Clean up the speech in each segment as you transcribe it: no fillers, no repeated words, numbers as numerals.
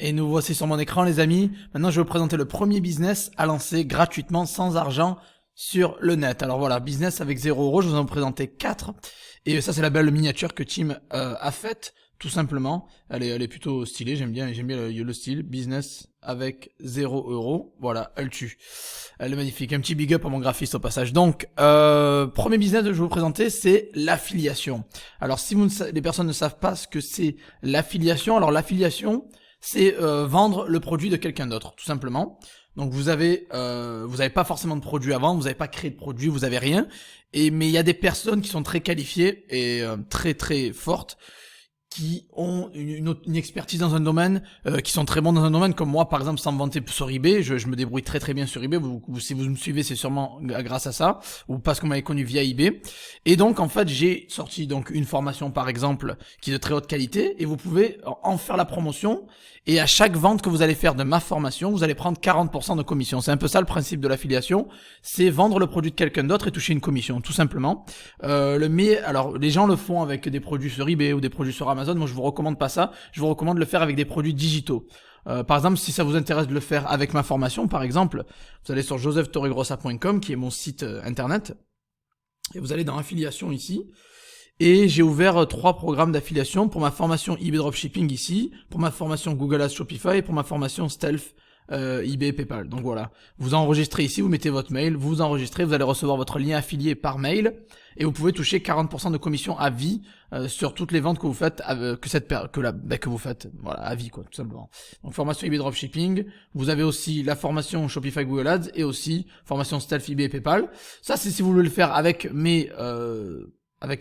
Et nous voici sur mon écran, les amis. Maintenant, je vais vous présenter le premier business à lancer gratuitement, sans argent, sur le net. Alors voilà, business avec 0€, je vous en ai présenté 4. Et ça, c'est la belle miniature que Tim a faite, tout simplement. Elle est plutôt stylée, j'aime bien le style. Business avec 0€. Voilà, elle tue. Elle est magnifique. Un petit big up à mon graphiste au passage. Donc, premier business que je vais vous présenter, c'est l'affiliation. Alors, si les personnes ne savent pas ce que c'est l'affiliation, alors l'affiliation, c'est vendre le produit de quelqu'un d'autre, tout simplement. Donc vous avez pas forcément de produit à vendre, vous n'avez pas créé de produit, vous avez rien. Mais il y a des personnes qui sont très qualifiées et très très fortes, qui ont une expertise dans un domaine, qui sont très bons dans un domaine, comme moi par exemple, sans me vanter sur eBay, je me débrouille très très bien sur eBay. Si vous me suivez, c'est sûrement grâce à ça, ou parce qu'on m'avait connu via eBay. Et donc en fait, j'ai sorti donc une formation par exemple qui est de très haute qualité, et vous pouvez en faire la promotion. Et à chaque vente que vous allez faire de ma formation, vous allez prendre 40% de commission. C'est un peu ça le principe de l'affiliation, c'est vendre le produit de quelqu'un d'autre et toucher une commission, tout simplement. Alors les gens le font avec des produits sur eBay ou des produits sur Amazon. Moi je vous recommande pas ça, je vous recommande de le faire avec des produits digitaux. Par exemple, si ça vous intéresse de le faire avec ma formation, par exemple, vous allez sur josephtorregrossa.com, qui est mon site internet, et vous allez dans affiliation ici. Et j'ai ouvert 3 programmes d'affiliation pour ma formation eBay Dropshipping ici, pour ma formation Google Ads Shopify et pour ma formation Stealth eBay PayPal. Donc voilà, vous enregistrez ici, vous mettez votre mail, vous enregistrez, vous allez recevoir votre lien affilié par mail et vous pouvez toucher 40% de commission à vie sur toutes les ventes que vous faites, que vous faites, voilà, à vie quoi, tout simplement. Donc formation eBay Dropshipping, vous avez aussi la formation Shopify Google Ads et aussi formation Stealth eBay PayPal. Ça c'est si vous voulez le faire avec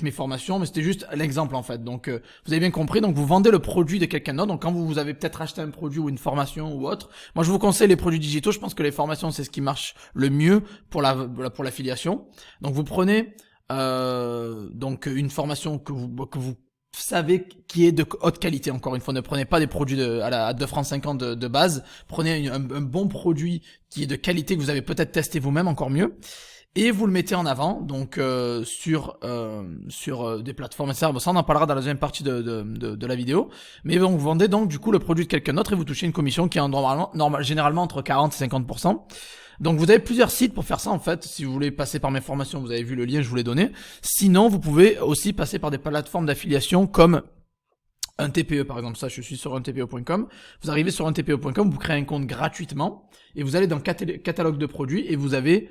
mes formations, mais c'était juste l'exemple en fait. Donc vous avez bien compris, donc vous vendez le produit de quelqu'un d'autre. Donc quand vous avez peut-être acheté un produit ou une formation ou autre, moi je vous conseille les produits digitaux. Je pense que les formations c'est ce qui marche le mieux pour l'affiliation. Donc vous prenez donc une formation que vous savez qui est de haute qualité. Encore une fois, ne prenez pas des produits à 2,50 francs de base. Prenez un bon produit qui est de qualité, que vous avez peut-être testé vous-même, encore mieux. Et vous le mettez en avant, donc sur des plateformes, etc. Bon, ça on en parlera dans la deuxième partie de la vidéo. Mais donc vous vendez donc du coup le produit de quelqu'un d'autre et vous touchez une commission qui est généralement entre 40 et 50%. Donc vous avez plusieurs sites pour faire ça en fait. Si vous voulez passer par mes formations, vous avez vu le lien, je vous l'ai donné. Sinon, vous pouvez aussi passer par des plateformes d'affiliation comme un TPE par exemple. Ça, je suis sur untpe.com. Vous arrivez sur untpe.com, vous créez un compte gratuitement et vous allez dans catalogue de produits et vous avez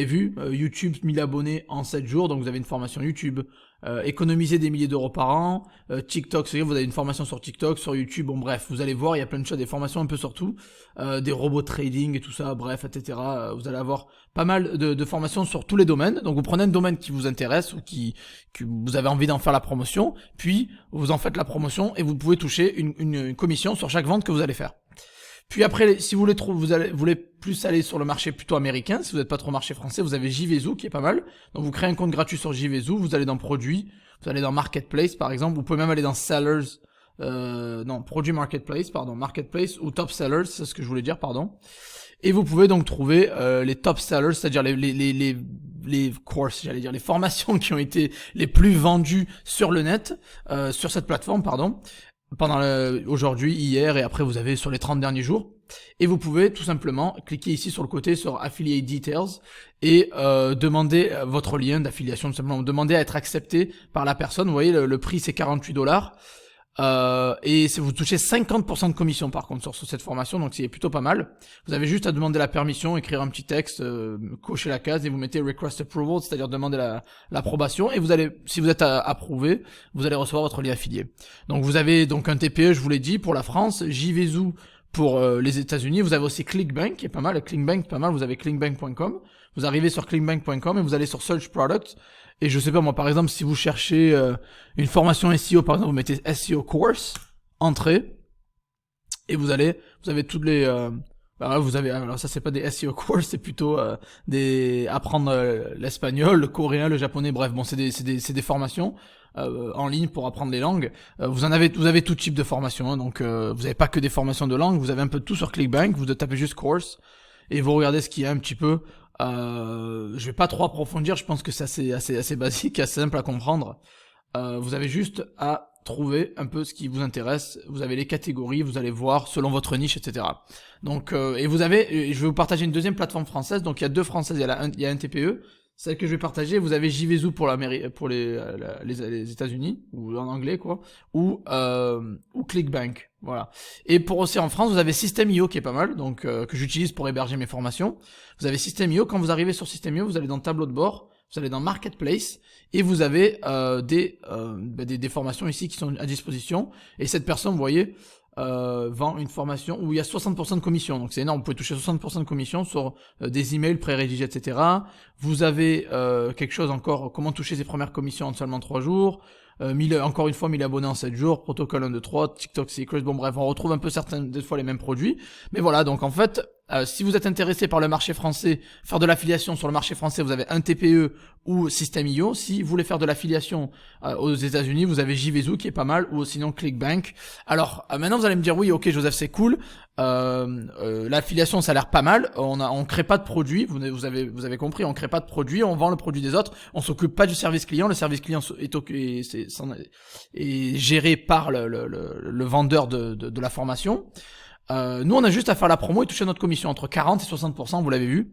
vu YouTube 1000 abonnés en 7 jours, donc vous avez une formation YouTube, économiser des milliers d'euros par an, TikTok, c'est-à-dire vous avez une formation sur TikTok, sur YouTube, bon bref, vous allez voir, il y a plein de choses, des formations un peu sur tout, des robots trading et tout ça, bref, etc. Vous allez avoir pas mal de formations sur tous les domaines. Donc vous prenez un domaine qui vous intéresse ou que vous avez envie d'en faire la promotion, puis vous en faites la promotion et vous pouvez toucher une commission sur chaque vente que vous allez faire. Puis après, si vous voulez plus aller sur le marché plutôt américain, si vous n'êtes pas trop marché français, vous avez JVZoo qui est pas mal. Donc vous créez un compte gratuit sur JVZoo, vous allez dans produits, vous allez dans Marketplace par exemple, vous pouvez même aller dans Sellers, Produit Marketplace, Marketplace ou Top Sellers, c'est ce que je voulais dire, pardon. Et vous pouvez donc trouver les top sellers, c'est-à-dire les courses, j'allais dire les formations qui ont été les plus vendues sur le net, sur cette plateforme, pendant aujourd'hui, hier et après vous avez sur les 30 derniers jours. Et vous pouvez tout simplement cliquer ici sur le côté sur Affiliate Details et demander votre lien d'affiliation, tout simplement demander à être accepté par la personne. Vous voyez le prix c'est $48. Et vous touchez 50% de commission par contre sur cette formation, donc c'est plutôt pas mal. Vous avez juste à demander la permission, écrire un petit texte, cocher la case et vous mettez Request Approval, c'est-à-dire demander l'approbation, et si vous êtes approuvé, vous allez recevoir votre lien affilié. Donc vous avez donc un TPE, je vous l'ai dit, pour la France, JVZoo pour les États-Unis. Vous avez aussi ClickBank qui est pas mal, ClickBank pas mal, vous avez clickbank.com, vous arrivez sur clickbank.com et vous allez sur Search Products. Et je sais pas moi, par exemple, si vous cherchez une formation SEO, par exemple, vous mettez SEO Course, entrée, et vous avez toutes les alors ça c'est pas des SEO Course, c'est plutôt apprendre l'espagnol, le coréen, le japonais, bref, bon c'est des formations en ligne pour apprendre les langues. Vous avez tout type de formation, hein, donc vous avez pas que des formations de langue, vous avez un peu de tout sur ClickBank, vous tapez juste Course et vous regardez ce qu'il y a un petit peu. Je vais pas trop approfondir, je pense que c'est assez basique, assez simple à comprendre. Vous avez juste à trouver un peu ce qui vous intéresse. Vous avez les catégories, vous allez voir selon votre niche, etc. Donc, et je vais vous partager une deuxième plateforme française. Donc, il y a deux françaises, il y a un TPE. Celle que je vais partager, vous avez JVZoo pour les États-Unis, ou en anglais, quoi, ou ClickBank. Voilà. Et pour aussi en France, vous avez System.io qui est pas mal, donc, que j'utilise pour héberger mes formations. Vous avez System.io. Quand vous arrivez sur System.io, vous allez dans le tableau de bord. Vous allez dans Marketplace et vous avez des formations ici qui sont à disposition. Et cette personne, vous voyez, vend une formation où il y a 60% de commission. Donc c'est énorme, vous pouvez toucher 60% de commission sur des emails pré-rédigés, etc. Vous avez quelque chose encore, comment toucher ses premières commissions en seulement 3 jours. Encore une fois 1000 abonnés en 7 jours, protocole 1, 2, 3, TikTok Secrets, bon bref, on retrouve un peu des fois les mêmes produits. Mais voilà, donc en fait, si vous êtes intéressé par le marché français, faire de l'affiliation sur le marché français, vous avez un TPE ou System.io. Si vous voulez faire de l'affiliation aux États-Unis, vous avez JVZoo qui est pas mal, ou sinon ClickBank. Alors maintenant vous allez me dire oui, ok Joseph, c'est cool. L'affiliation ça a l'air pas mal. On crée pas de produit, vous avez compris, on crée pas de produit, on vend le produit des autres, on s'occupe pas du service client. Le service client est géré par le vendeur de la formation. Nous on a juste à faire la promo et toucher notre commission entre 40 et 60%, vous l'avez vu.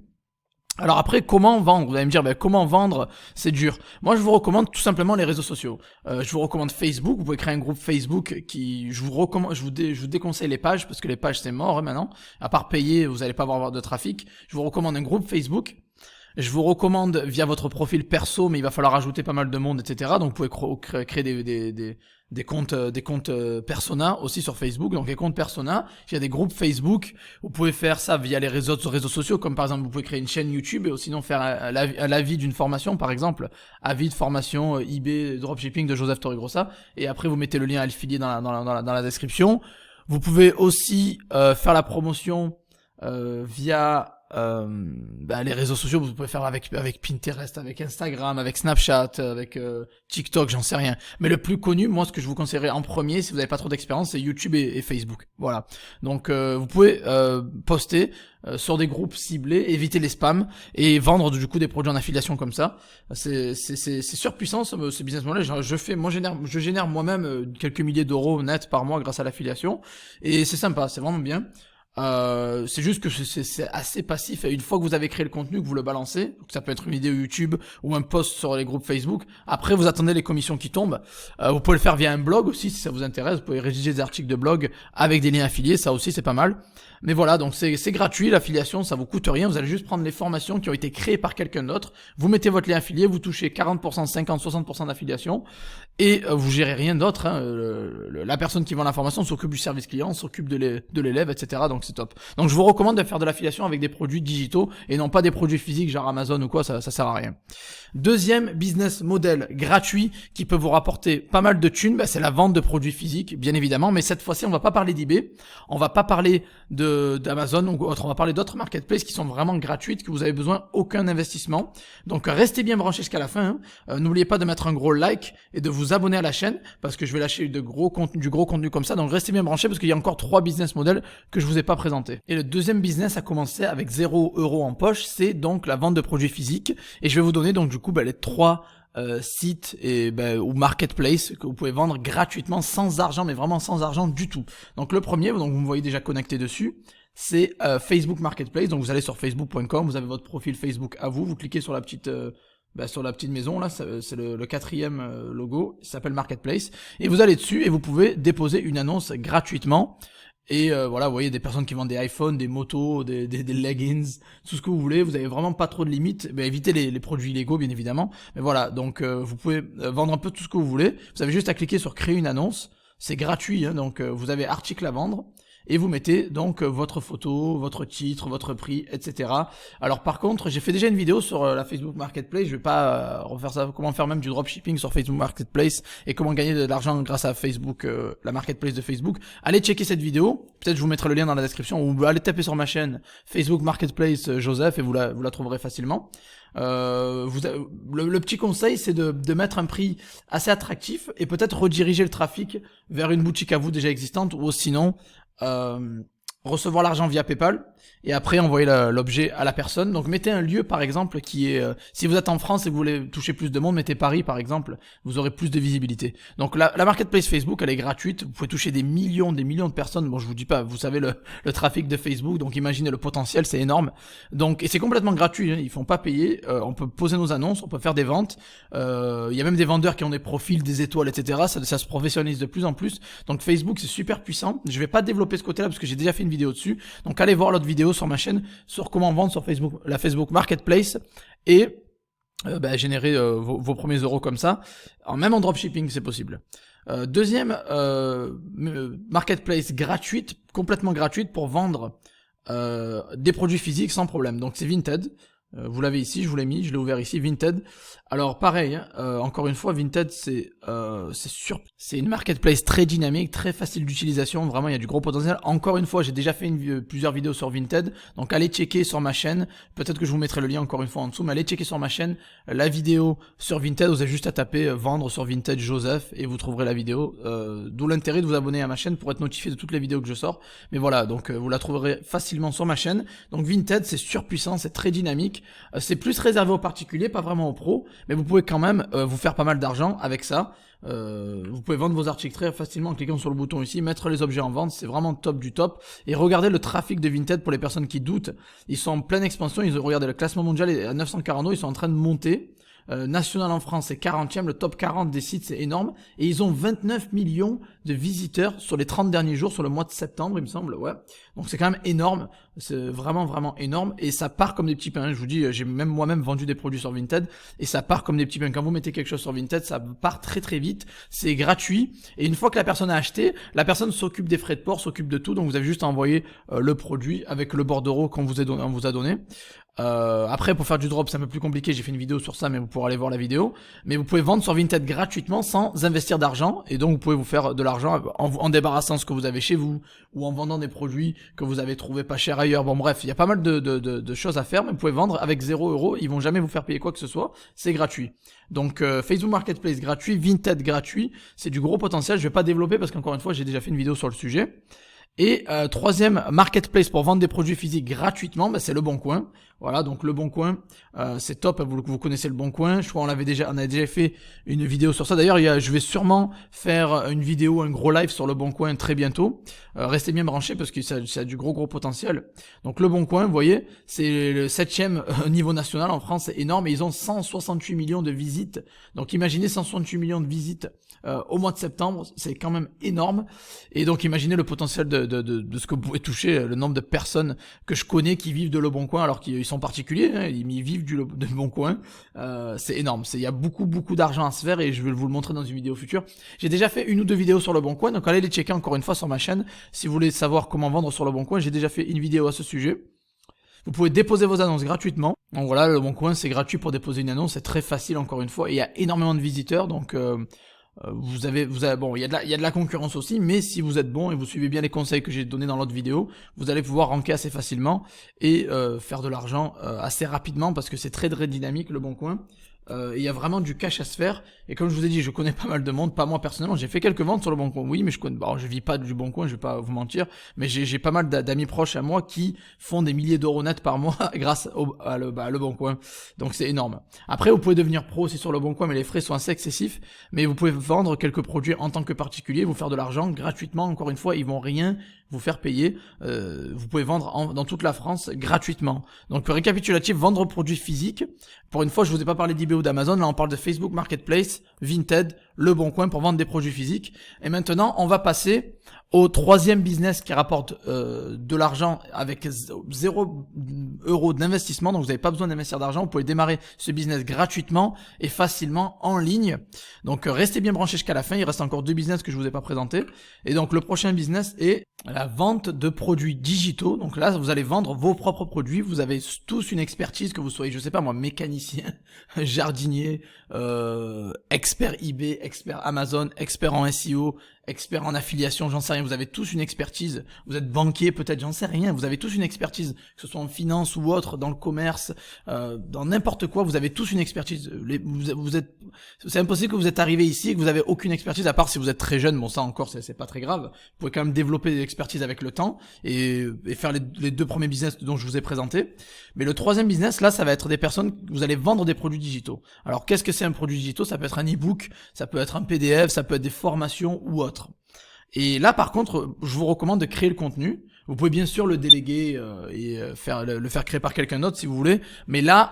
Alors après, comment vendre? Vous allez me dire, comment vendre? C'est dur. Moi, je vous recommande tout simplement les réseaux sociaux. Je vous recommande Facebook. Vous pouvez créer un groupe Facebook je vous déconseille les pages parce que les pages c'est mort maintenant. À part payer, vous n'allez pas avoir de trafic. Je vous recommande un groupe Facebook. Je vous recommande via votre profil perso, mais il va falloir ajouter pas mal de monde, etc. Donc vous pouvez créer des comptes persona aussi sur Facebook. Donc les comptes persona, il y a des groupes Facebook. Vous pouvez faire ça via les réseaux sociaux, comme par exemple vous pouvez créer une chaîne YouTube et sinon faire un avis d'une formation, par exemple avis de formation eBay dropshipping de Joseph Torregrossa. Et après vous mettez le lien affilié dans la description. Vous pouvez aussi faire la promotion via les réseaux sociaux. Vous pouvez faire avec Pinterest, avec Instagram, avec Snapchat, avec TikTok, j'en sais rien. Mais le plus connu, moi ce que je vous conseillerais en premier, si vous n'avez pas trop d'expérience, c'est YouTube et Facebook. Voilà. Donc vous pouvez poster sur des groupes ciblés, éviter les spams et vendre du coup des produits en affiliation comme ça. C'est surpuissant ce business model. Je génère moi-même quelques milliers d'euros net par mois grâce à l'affiliation et c'est sympa, c'est vraiment bien. C'est juste que c'est assez passif et une fois que vous avez créé le contenu, que vous le balancez, donc ça peut être une vidéo YouTube ou un post sur les groupes Facebook, après vous attendez les commissions qui tombent. Vous pouvez le faire via un blog aussi si ça vous intéresse, vous pouvez rédiger des articles de blog avec des liens affiliés, ça aussi c'est pas mal. Mais voilà, donc c'est gratuit, l'affiliation, ça vous coûte rien, vous allez juste prendre les formations qui ont été créées par quelqu'un d'autre, vous mettez votre lien affilié, vous touchez 40%, 50, 60% d'affiliation, et vous gérez rien d'autre, hein. La personne qui vend la formation s'occupe du service client, s'occupe de l'élève, etc. Donc c'est top. Donc je vous recommande de faire de l'affiliation avec des produits digitaux, et non pas des produits physiques, genre Amazon ou quoi, ça sert à rien. Deuxième business model gratuit qui peut vous rapporter pas mal de thunes, c'est la vente de produits physiques, bien évidemment, mais cette fois-ci on va pas parler d'eBay, on va pas parler d'Amazon ou autre, on va parler d'autres marketplaces qui sont vraiment gratuites, que vous avez besoin aucun investissement. Donc restez bien branchés jusqu'à la fin, hein. N'oubliez pas de mettre un gros like et de vous abonner à la chaîne parce que je vais lâcher du gros contenu comme ça, donc restez bien branchés parce qu'il y a encore 3 business models que je vous ai pas présentés. Et le deuxième business a commencé avec 0 € en poche, c'est donc la vente de produits physiques et je vais vous donner donc du coup les 3 sites ou marketplace que vous pouvez vendre gratuitement sans argent, mais vraiment sans argent du tout. Donc le premier, donc vous me voyez déjà connecté dessus, c'est Facebook Marketplace. Donc vous allez sur facebook.com, vous avez votre profil Facebook à vous cliquez sur la petite maison là, c'est le 4e logo, il s'appelle Marketplace et vous allez dessus et vous pouvez déposer une annonce gratuitement. Et voilà, vous voyez des personnes qui vendent des iPhones, des motos, des leggings, tout ce que vous voulez. Vous avez vraiment pas trop de limites. Évitez les produits illégaux, bien évidemment. Mais voilà, donc vous pouvez vendre un peu tout ce que vous voulez. Vous avez juste à cliquer sur créer une annonce. C'est gratuit, hein, donc vous avez article à vendre. Et vous mettez donc votre photo, votre titre, votre prix, etc. Alors par contre, j'ai fait déjà une vidéo sur la Facebook Marketplace, je vais pas refaire ça, comment faire même du dropshipping sur Facebook Marketplace et comment gagner de l'argent grâce à Facebook, la Marketplace de Facebook. Allez checker cette vidéo, peut-être je vous mettrai le lien dans la description ou allez taper sur ma chaîne Facebook Marketplace Joseph et vous la trouverez facilement. Le petit conseil c'est de mettre un prix assez attractif et peut-être rediriger le trafic vers une boutique à vous déjà existante ou sinon recevoir l'argent via PayPal et après envoyer l'objet à la personne. Donc mettez un lieu par exemple qui est, si vous êtes en France et que vous voulez toucher plus de monde, mettez Paris par exemple, vous aurez plus de visibilité. Donc la marketplace Facebook, elle est gratuite, vous pouvez toucher des millions de personnes. Bon, je vous dis pas, vous savez le trafic de Facebook, donc imaginez le potentiel, c'est énorme. Donc, et c'est complètement gratuit, hein, ils font pas payer, on peut poser nos annonces, on peut faire des ventes, il y a même des vendeurs qui ont des profils, des étoiles, etc. Ça se professionnalise de plus en plus. Donc Facebook, c'est super puissant. Je vais pas développer ce côté-là parce que j'ai déjà fait une vidéo dessus. Donc allez voir l'autre vidéo sur ma chaîne sur comment vendre sur Facebook, la Facebook Marketplace et générer vos premiers euros comme ça. Alors, même en dropshipping, c'est possible. Deuxième marketplace gratuite, complètement gratuite pour vendre des produits physiques sans problème. Donc c'est Vinted. Vous l'avez ici, je vous l'ai mis, je l'ai ouvert ici, Vinted. Alors pareil, encore une fois, Vinted c'est une marketplace très dynamique, très facile d'utilisation, vraiment il y a du gros potentiel. Encore une fois, j'ai déjà fait plusieurs vidéos sur Vinted, donc allez checker sur ma chaîne, peut-être que je vous mettrai le lien encore une fois en dessous, mais allez checker sur ma chaîne la vidéo sur Vinted, vous avez juste à taper vendre sur Vinted Joseph et vous trouverez la vidéo, d'où l'intérêt de vous abonner à ma chaîne pour être notifié de toutes les vidéos que je sors. Mais voilà, donc vous la trouverez facilement sur ma chaîne. Donc Vinted c'est surpuissant, c'est très dynamique, c'est plus réservé aux particuliers, pas vraiment aux pros, mais vous pouvez quand même vous faire pas mal d'argent avec ça. Vous pouvez vendre vos articles très facilement en cliquant sur le bouton ici, mettre les objets en vente, c'est vraiment top du top. Et regardez le trafic de Vinted pour les personnes qui doutent, ils sont en pleine expansion, regardez le classement mondial est à 940, ils sont en train de monter. National en France c'est 40e, le top 40 des sites c'est énorme, et ils ont 29 millions de visiteurs sur les 30 derniers jours, sur le mois de septembre il me semble, ouais, donc c'est quand même énorme, c'est vraiment énorme, et ça part comme des petits pains, je vous dis, j'ai même moi-même vendu des produits sur Vinted, et ça part comme des petits pains, quand vous mettez quelque chose sur Vinted, ça part très vite, c'est gratuit, et une fois que la personne a acheté, la personne s'occupe des frais de port, s'occupe de tout, donc vous avez juste à envoyer le produit avec le bordereau qu'on vous a donné. Après pour faire du drop c'est un peu plus compliqué, j'ai fait une vidéo sur ça mais vous pourrez aller voir la vidéo, mais vous pouvez vendre sur Vinted gratuitement sans investir d'argent, et donc vous pouvez vous faire de l'argent en débarrassant ce que vous avez chez vous ou en vendant des produits que vous avez trouvé pas cher ailleurs. Bon bref, il y a pas mal de choses à faire, mais vous pouvez vendre avec 0€, ils vont jamais vous faire payer quoi que ce soit, c'est gratuit. Donc Facebook Marketplace gratuit, Vinted gratuit, c'est du gros potentiel, je vais pas développer parce qu'encore une fois j'ai déjà fait une vidéo sur le sujet. Et troisième marketplace pour vendre des produits physiques gratuitement, c'est Le Bon Coin. Voilà, donc Le Bon Coin, c'est top, vous connaissez Le Bon Coin, je crois on avait déjà fait une vidéo sur ça. D'ailleurs, je vais sûrement faire une vidéo, un gros live sur Le Bon Coin très bientôt. Restez bien branchés parce que ça a du gros potentiel. Donc Le Bon Coin, vous voyez, c'est le 7e niveau national en France, c'est énorme, et ils ont 168 millions de visites. Donc imaginez 168 millions de visites au mois de septembre, c'est quand même énorme. Et donc imaginez le potentiel de ce que vous pouvez toucher, le nombre de personnes que je connais qui vivent de Le Bon Coin alors qu'ils sont particuliers, hein, ils vivent de Le Bon Coin. C'est énorme, il y a beaucoup d'argent à se faire, et je vais vous le montrer dans une vidéo future. J'ai déjà fait une ou deux vidéos sur Le Bon Coin, donc allez les checker encore une fois sur ma chaîne si vous voulez savoir comment vendre sur Le Bon Coin. J'ai déjà fait une vidéo à ce sujet. Vous pouvez déposer vos annonces gratuitement. Donc voilà, Le Bon Coin c'est gratuit pour déposer une annonce, c'est très facile encore une fois, et il y a énormément de visiteurs, donc vous avez bon, il y a de la concurrence aussi, mais si vous êtes bon et vous suivez bien les conseils que j'ai donnés dans l'autre vidéo, vous allez pouvoir ranker assez facilement et faire de l'argent assez rapidement, parce que c'est très dynamique Le Bon Coin. Il y a vraiment du cash à se faire, et comme je vous ai dit, je connais pas mal de monde, pas moi personnellement, j'ai fait quelques ventes sur Le Bon Coin, oui, mais je vis pas du Bon Coin, je vais pas vous mentir, mais j'ai pas mal d'amis proches à moi qui font des milliers d'euros net par mois grâce à Le Bon Coin, donc c'est énorme. Après vous pouvez devenir pro aussi sur Le Bon Coin, mais les frais sont assez excessifs, mais vous pouvez vendre quelques produits en tant que particulier, vous faire de l'argent gratuitement, encore une fois, ils vont rien vous faire payer, vous pouvez vendre dans toute la France gratuitement. Donc récapitulatif, vendre produits physiques. Pour une fois, je vous ai pas parlé d'eBay ou d'Amazon, là on parle de Facebook Marketplace, Vinted, Le Bon Coin pour vendre des produits physiques. Et maintenant, on va passer au troisième business qui rapporte de l'argent avec 0€ d'investissement, donc vous n'avez pas besoin d'investir d'argent, vous pouvez démarrer ce business gratuitement et facilement en ligne. Donc restez bien branchés jusqu'à la fin, il reste encore 2 business que je vous ai pas présentés. Et donc le prochain business est la vente de produits digitaux. Donc là, vous allez vendre vos propres produits, vous avez tous une expertise, que vous soyez, je sais pas moi, mécanicien, jardinier, expert eBay, expert Amazon, expert en SEO, expert en affiliation, j'en sais rien, vous avez tous une expertise, vous êtes banquier peut-être, j'en sais rien, vous avez tous une expertise, que ce soit en finance ou autre, dans le commerce, dans n'importe quoi, vous avez tous une expertise. C'est impossible que vous êtes arrivé ici et que vous avez aucune expertise, à part si vous êtes très jeune, bon ça encore c'est pas très grave, vous pouvez quand même développer des expertises avec le temps et faire les 2 premiers business dont je vous ai présenté. Mais le 3e business, là, ça va être des personnes, vous allez vendre des produits digitaux. Alors qu'est-ce que c'est un produit digital? Ça peut être un e-book, ça peut être un PDF, ça peut être des formations ou autre. Et là, par contre, je vous recommande de créer le contenu. Vous pouvez bien sûr le déléguer le faire créer par quelqu'un d'autre si vous voulez. Mais là,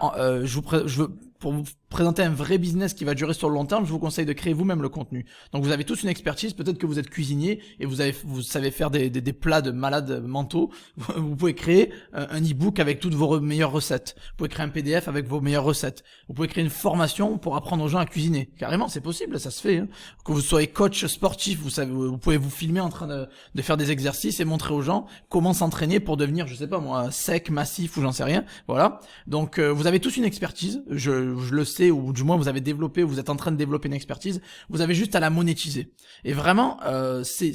pour vous présenter un vrai business qui va durer sur le long terme, je vous conseille de créer vous-même le contenu. Donc vous avez tous une expertise, peut-être que vous êtes cuisinier et vous savez faire des plats de malades mentaux. Vous pouvez créer un e-book avec toutes vos meilleures recettes. Vous pouvez créer un PDF avec vos meilleures recettes. Vous pouvez créer une formation pour apprendre aux gens à cuisiner. Carrément, c'est possible, ça se fait. Hein. Que vous soyez coach sportif, vous pouvez vous filmer en train de faire des exercices et montrer aux gens comment s'entraîner pour devenir, je sais pas moi, sec, massif ou j'en sais rien. Voilà. Donc vous avez tous une expertise. Je le sais, ou du moins vous avez développé, vous êtes en train de développer une expertise, vous avez juste à la monétiser. Et vraiment, c'est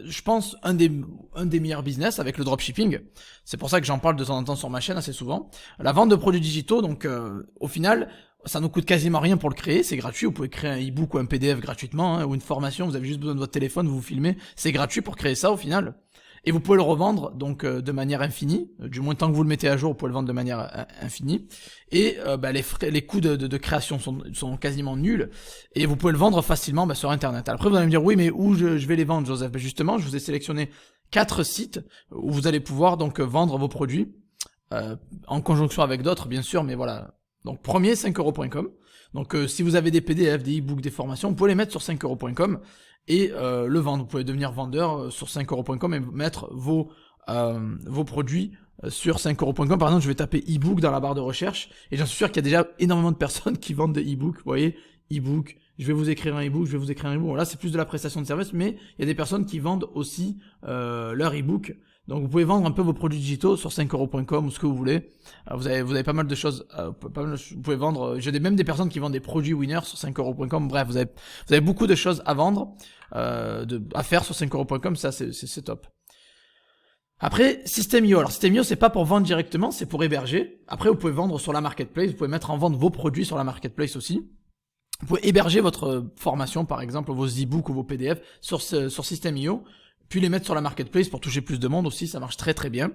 je pense un des meilleurs business avec le dropshipping. C'est pour ça que j'en parle de temps en temps sur ma chaîne assez souvent. La vente de produits digitaux, donc au final, ça nous coûte quasiment rien pour le créer, c'est gratuit. Vous pouvez créer un e-book ou un PDF gratuitement, hein, ou une formation, vous avez juste besoin de votre téléphone, vous vous filmez, c'est gratuit pour créer ça au final. Et vous pouvez le revendre donc de manière infinie, du moins tant que vous le mettez à jour, vous pouvez le vendre de manière infinie. Et les coûts de création sont quasiment nuls, et vous pouvez le vendre facilement sur Internet. Après vous allez me dire oui, mais où je vais les vendre, Joseph? Justement, je vous ai sélectionné 4 sites où vous allez pouvoir donc vendre vos produits en conjonction avec d'autres bien sûr, mais voilà. Donc premier 5euros.com. Donc si vous avez des PDF, des e-books, des formations, vous pouvez les mettre sur 5euros.com et le vendre. Vous pouvez devenir vendeur sur 5euros.com et mettre vos produits sur 5euros.com. Par exemple, je vais taper e-book dans la barre de recherche et j'en suis sûr qu'il y a déjà énormément de personnes qui vendent des e-books. Vous voyez, e-book, je vais vous écrire un e-book, je vais vous écrire un e-book. Bon, là, c'est plus de la prestation de service, mais il y a des personnes qui vendent aussi leur e-book. Donc vous pouvez vendre un peu vos produits digitaux sur 5euros.com ou ce que vous voulez. Vous avez pas mal de choses. Vous pouvez vendre. J'ai même des personnes qui vendent des produits winners sur 5euros.com. Bref, vous avez beaucoup de choses à vendre, à faire sur 5euros.com. Ça c'est top. Après, System.io. Alors System.io, c'est pas pour vendre directement, c'est pour héberger. Après, vous pouvez vendre sur la marketplace. Vous pouvez mettre en vente vos produits sur la marketplace aussi. Vous pouvez héberger votre formation, par exemple, vos e-books ou vos PDF sur System.io. Puis les mettre sur la marketplace pour toucher plus de monde aussi, ça marche très très bien.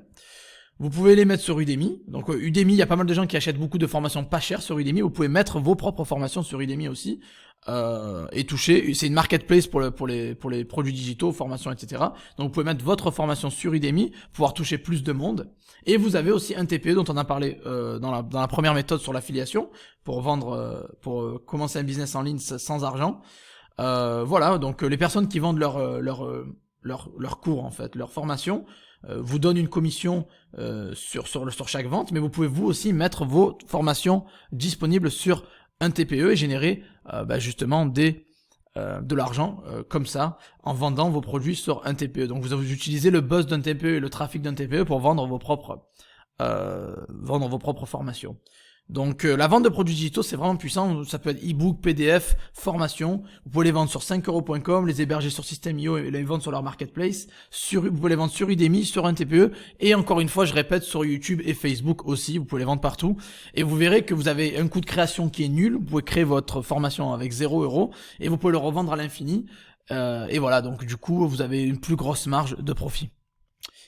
Vous pouvez les mettre sur Udemy. Donc Udemy, il y a pas mal de gens qui achètent beaucoup de formations pas chères sur Udemy. Vous pouvez mettre vos propres formations sur Udemy aussi et toucher. C'est une marketplace pour les produits digitaux, formations, etc. Donc vous pouvez mettre votre formation sur Udemy, pouvoir toucher plus de monde. Et vous avez aussi un TPE dont on a parlé dans la première méthode sur l'affiliation pour vendre, pour commencer un business en ligne sans argent. Voilà. Donc les personnes qui vendent leur cours en fait, leur formation, vous donne une commission sur chaque vente, mais vous pouvez vous aussi mettre vos formations disponibles sur un TPE et générer justement de l'argent comme ça en vendant vos produits sur un TPE. Donc vous utilisez le buzz d'un TPE et le trafic d'un TPE pour vendre vos propres formations. Donc la vente de produits digitaux c'est vraiment puissant, ça peut être e-book, PDF, formation, vous pouvez les vendre sur 5euros.com, les héberger sur System.io et les vendre sur leur marketplace, vous pouvez les vendre sur Udemy, sur un TPE et encore une fois je répète sur YouTube et Facebook aussi, vous pouvez les vendre partout et vous verrez que vous avez un coût de création qui est nul, vous pouvez créer votre formation avec 0€ et vous pouvez le revendre à l'infini et voilà, donc du coup vous avez une plus grosse marge de profit.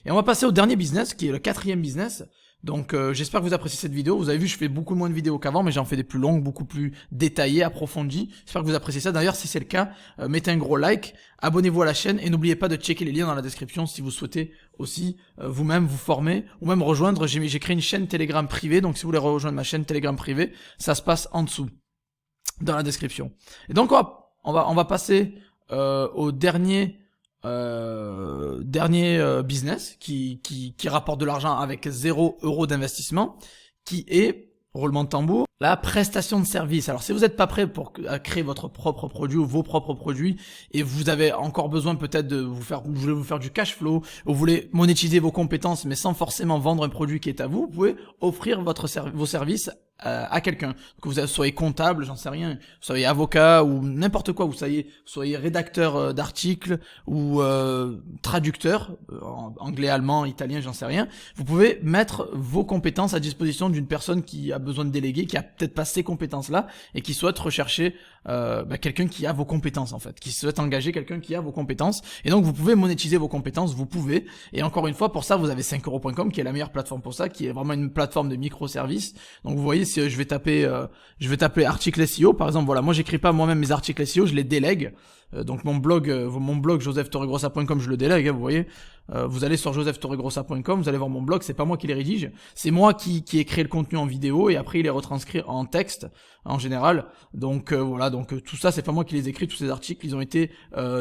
Et on va passer au dernier business qui est le 4e business. Donc j'espère que vous appréciez cette vidéo. Vous avez vu, je fais beaucoup moins de vidéos qu'avant, mais j'en fais des plus longues, beaucoup plus détaillées, approfondies. J'espère que vous appréciez ça. D'ailleurs, si c'est le cas, mettez un gros like, abonnez-vous à la chaîne et n'oubliez pas de checker les liens dans la description si vous souhaitez aussi vous-même vous former ou même rejoindre. J'ai créé une chaîne Telegram privée, donc si vous voulez rejoindre ma chaîne Telegram privée, ça se passe en dessous, dans la description. Et donc on va passer au dernier business qui rapporte de l'argent avec 0€ d'investissement, qui est, roulement de tambour, la prestation de service. Alors si vous n'êtes pas prêt pour créer votre propre produit ou vos propres produits et vous avez encore besoin peut-être vous voulez vous faire du cash flow, ou vous voulez monétiser vos compétences mais sans forcément vendre un produit qui est à vous, vous pouvez offrir vos services à quelqu'un. Que vous soyez comptable, j'en sais rien, vous soyez avocat ou n'importe quoi, vous soyez rédacteur d'articles ou traducteur, anglais, allemand, italien, j'en sais rien. Vous pouvez mettre vos compétences à disposition d'une personne qui a besoin de déléguer, qui a peut-être pas ces compétences-là et qui souhaite rechercher quelqu'un qui a vos compétences en fait, qui souhaite engager quelqu'un qui a vos compétences. Et donc vous pouvez monétiser vos compétences, vous pouvez. Et encore une fois, pour ça, vous avez 5euros.com qui est la meilleure plateforme pour ça, qui est vraiment une plateforme de microservices. Donc vous voyez, si je vais taper article SEO, par exemple, voilà, moi j'écris pas moi-même mes articles SEO, je les délègue. Donc mon blog josephtorregrossa.com, je le délègue, vous voyez. Vous allez sur josephtorregrossa.com, vous allez voir mon blog, c'est pas moi qui les rédige, c'est moi qui ai créé le contenu en vidéo et après il est retranscrit en texte en général. Donc voilà, donc tout ça c'est pas moi qui les écris, tous ces articles ils ont été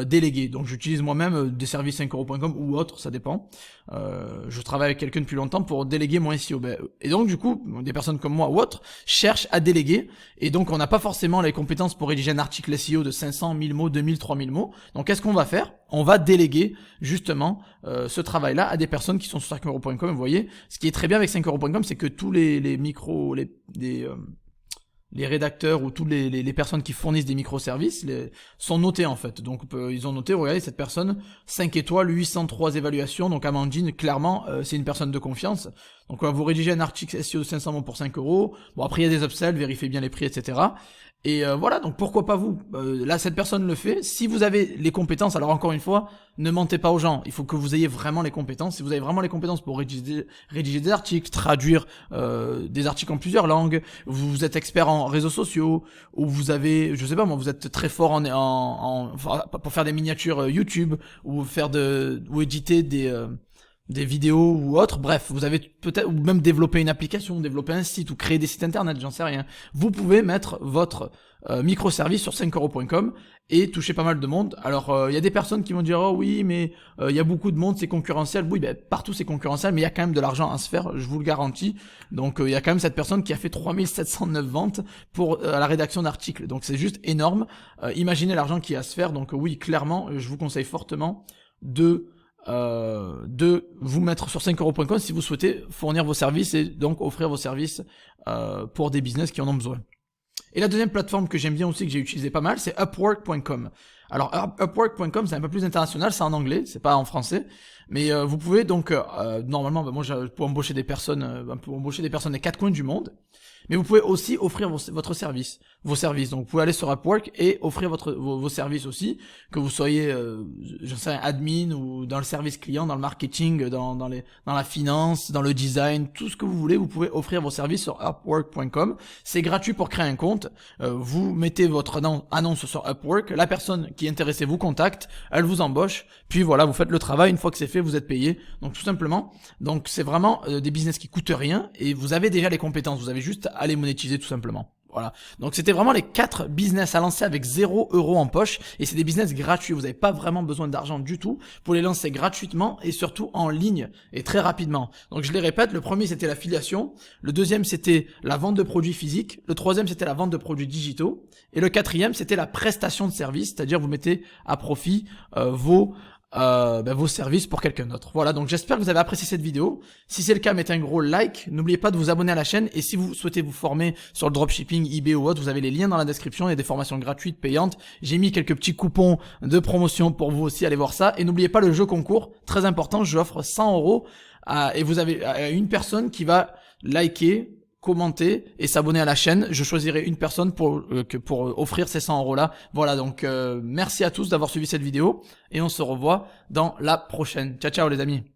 délégués. Donc j'utilise moi-même des services 5euros.com ou autres, ça dépend. Je travaille avec quelqu'un depuis longtemps pour déléguer mon SEO. Et donc du coup, des personnes comme moi ou autres cherchent à déléguer et donc on n'a pas forcément les compétences pour rédiger un article SEO de 500, 1000 mots, 2000, 3000 mots. Donc qu'est-ce qu'on va faire? On va déléguer justement ce travail-là à des personnes qui sont sur 5euros.com. Vous voyez, ce qui est très bien avec 5euros.com, c'est que tous les micros, les rédacteurs ou tous les personnes qui fournissent des microservices sont notés en fait. Donc ils ont noté, regardez cette personne, 5 étoiles, 803 évaluations, donc Amandine, clairement c'est une personne de confiance. Donc vous rédigez un article SEO de 500 mots pour 5 euros, bon après il y a des upsells, vérifiez bien les prix, etc. Et voilà, donc pourquoi pas vous, là cette personne le fait, si vous avez les compétences, alors encore une fois, ne mentez pas aux gens, il faut que vous ayez vraiment les compétences, si vous avez vraiment les compétences pour rédiger des articles, traduire des articles en plusieurs langues, vous êtes expert en réseaux sociaux, ou vous avez, je sais pas moi, vous êtes très fort pour faire des miniatures YouTube, ou éditer des vidéos ou autres, bref, vous avez peut-être, ou même développer une application, développer un site, ou créer des sites internet, j'en sais rien. Vous pouvez mettre votre microservice sur 5euros.com et toucher pas mal de monde. Alors, il y a des personnes qui vont dire, oh oui, mais il y a beaucoup de monde, c'est concurrentiel. Oui, partout c'est concurrentiel, mais il y a quand même de l'argent à se faire, je vous le garantis. Donc, il y a quand même cette personne qui a fait 3709 ventes pour la rédaction d'articles. Donc, c'est juste énorme. Imaginez l'argent qui a à se faire. Donc, oui, clairement, je vous conseille fortement de vous mettre sur 5euros.com si vous souhaitez fournir vos services et donc offrir vos services pour des business qui en ont besoin. Et la deuxième plateforme que j'aime bien aussi, que j'ai utilisé pas mal, c'est Upwork.com. Alors Upwork.com c'est un peu plus international, c'est en anglais, c'est pas en français, mais vous pouvez donc normalement, moi je peux embaucher des personnes, des quatre coins du monde. Mais vous pouvez aussi offrir vos services. Donc vous pouvez aller sur Upwork et offrir vos services aussi, que vous soyez, je sais, admin ou dans le service client, dans le marketing, dans la finance, dans le design, tout ce que vous voulez, vous pouvez offrir vos services sur Upwork.com. C'est gratuit pour créer un compte. Vous mettez votre annonce sur Upwork, la personne qui est intéressée vous contacte, elle vous embauche, puis voilà, vous faites le travail. Une fois que c'est fait, vous êtes payé. Donc tout simplement, donc c'est vraiment des business qui coûtent rien et vous avez déjà les compétences. Vous avez juste à les monétiser tout simplement. Voilà. Donc c'était vraiment les 4 business à lancer avec 0 € en poche et c'est des business gratuits. Vous n'avez pas vraiment besoin d'argent du tout pour les lancer gratuitement et surtout en ligne et très rapidement. Donc je les répète, le premier c'était l'affiliation, le deuxième c'était la vente de produits physiques, le troisième c'était la vente de produits digitaux et le quatrième c'était la prestation de services, c'est-à-dire vous mettez à profit vos services pour quelqu'un d'autre. Voilà, donc j'espère que vous avez apprécié cette vidéo. Si c'est le cas, mettez un gros like. N'oubliez pas de vous abonner à la chaîne. Et si vous souhaitez vous former sur le dropshipping, eBay ou autre, vous avez les liens dans la description. Il y a des formations gratuites, payantes. J'ai mis quelques petits coupons de promotion pour vous aussi. Allez voir ça. Et n'oubliez pas le jeu concours. Très important, j'offre 100 € et vous avez une personne qui va liker, commenter et s'abonner à la chaîne. Je choisirai une personne pour offrir ces 100 € là. Voilà, donc merci à tous d'avoir suivi cette vidéo et on se revoit dans la prochaine. Ciao ciao les amis.